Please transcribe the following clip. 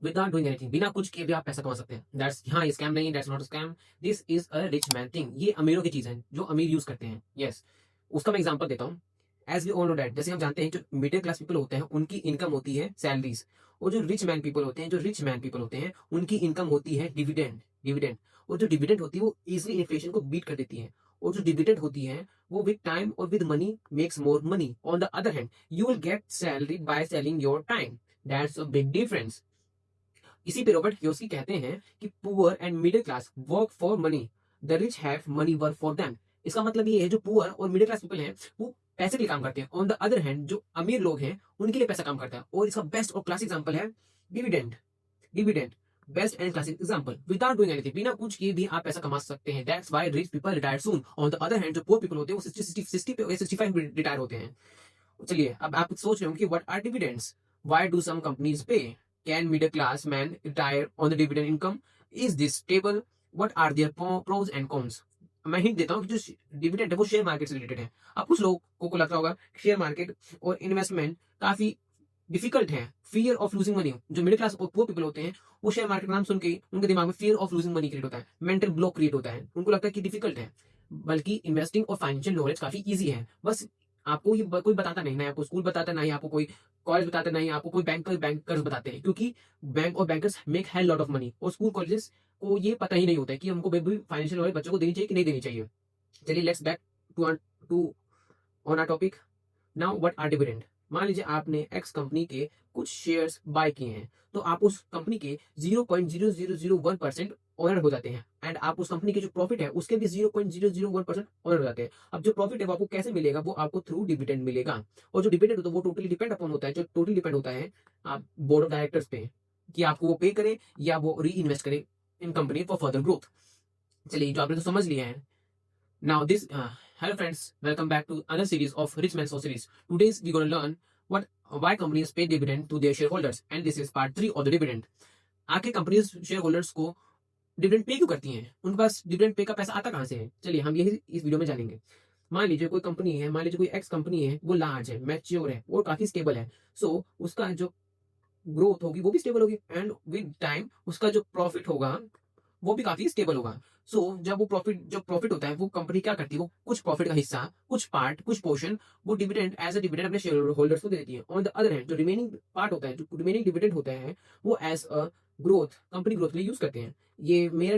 Without doing anything, बिना कुछ किए भी आप पैसा कमा सकते हैं। दैट्स, हाँ, ये स्कैम नहीं, that's not a scam, this is a rich man thing. ये अमीरों की चीज है जो अमीर यूज करते हैं। यस, उसका मैं एग्जांपल देता हूँ। As we all know that, जैसे हम जानते हैं जो मिडिल क्लास पीपल होते हैं उनकी इनकम होती है सैलरीज, और जो रिच मैन पीपल होते हैं, जो रिच मैन पीपल होते हैं उनकी इनकम होती है डिविडेंड। डिविडेंड, और जो डिविडेंड होती है वो इजिली इन्फ्लेशन को बीट कर देती है। और जो डिविडेंड होती है वो विद टाइम और with money makes more money. On the other hand, you will get salary by selling your time. That's a big difference. इसी पे रॉबर्ट कियोसाकी कहते हैं कि poor and middle class work for money, the rich have money work for them. इसका मतलब ये है जो पुअर और मिडिल क्लास पीपल हैं वो पैसे के लिए काम करते हैं। ऑन द अदर हैंड जो अमीर लोग हैं उनके लिए पैसा काम करता है। और इसका बेस्ट और क्लासिक एग्जांपल है dividend. Dividend, best and classic example. Without doing anything, बिना कुछ किए भी आप पैसा कमा सकते हैं। That's why rich people retire soon. On the other hand जो पुअर पीपल होते हैं वो 60 पे 65 रिटायर होते हैं। चलिए, अब आप सोच रहे हो कि what are dividends, why do some companies pay, can middle class man retire on the dividend income, is this stable, what are their pros and cons. मैं हिंट देता हूँ कि जो डिविडेंड है वो शेयर मार्केट से रिलेटेड है। अब कुछ लोगों को लगता होगा शेयर मार्केट और इन्वेस्टमेंट काफी डिफिकल्ट है, फियर ऑफ लूजिंग मनी। जो मिडिल क्लास और पुअर पीपल होते हैं वो शेयर मार्केट नाम सुन के ही उनके दिमाग में fear of losing money create होता है, मेंटल ब्लॉक क्रिएट होता है, उनको लगता है कि डिफिकल्ट है। बल्कि इन्वेस्टिंग और फाइनेंशियल नॉलेज काफी ईजी है। बस आपको ये कोई बताता नहीं, ना आपको स्कूल बताता, ना ही आपको कोई कॉलेज बताता, ना ही आपको कोई बैंकर्स बताते हैं, क्योंकि बैंक और bankers make hell lot of money. और स्कूल कॉलेजेस को ये पता ही नहीं होता है कि हमको भी फाइनेंशियल नॉलेज बच्चों को देनी चाहिए कि नहीं देनी चाहिए। चलिए, let's back to to on our topic. Now what are dividend. मान लीजिए आपने एक्स कंपनी के कुछ शेयर्स बाय किए हैं, तो आप उस कंपनी के 0.0001% ओनर हो जाते हैं। एंड आप उस कंपनी के जो प्रॉफिट है उसके भी 0.001% ओनर हो जाते हैं। अब जो प्रॉफिट है वो आपको कैसे मिलेगा, वो आपको थ्रू डिविडेंड मिलेगा। और जो डिविडेंड होता है वो टोटली डिपेंड अपॉन होता है, जो टोटली डिपेंड होता है आप बोर्ड ऑफ डायरेक्टर्स पे, कि आपको वो पे करे या वो री इन्वेस्ट करे इन कंपनी फॉर फर्दर ग्रोथ। चलिए, जो आपने तो समझ लिया है। Now this, hello friends, welcome back to another series of Rich Man Series. Today's we're going to learn what why companies pay dividend to their shareholders, and this is part 3 of the dividend. आखिर companies share holders को dividend pay क्यों करती हैं, उनके पास dividend pay का पैसा आता कहाँ से है। चलिए, हम यही इस वीडियो में जानेंगे। मान लीजिए कोई कंपनी है, मान लीजिए कोई एक्स कंपनी है, वो लार्ज है, मैच्योर है और काफी स्टेबल है। सो उसका जो ग्रोथ होगी वो भी स्टेबल होगी, एंड विद टाइम उसका जो प्रॉफिट होगा वो भी काफी स्टेबल होगा। सो जब वो प्रॉफिट होता है वो कंपनी क्या करती है, वो कुछ प्रॉफिट का हिस्सा, कुछ पार्ट, कुछ पोर्शन वो डिविडेंड एज अ डिविडेंड अपने शेयर होल्डर्स को दे देती है। ऑन द अदर हैंड जो रिमेनिंग पार्ट होता है, जो रिमेनिंग डिविडेंड होता है, वो as a growth, company growth के लिए यूज करते हैं। ये मेरा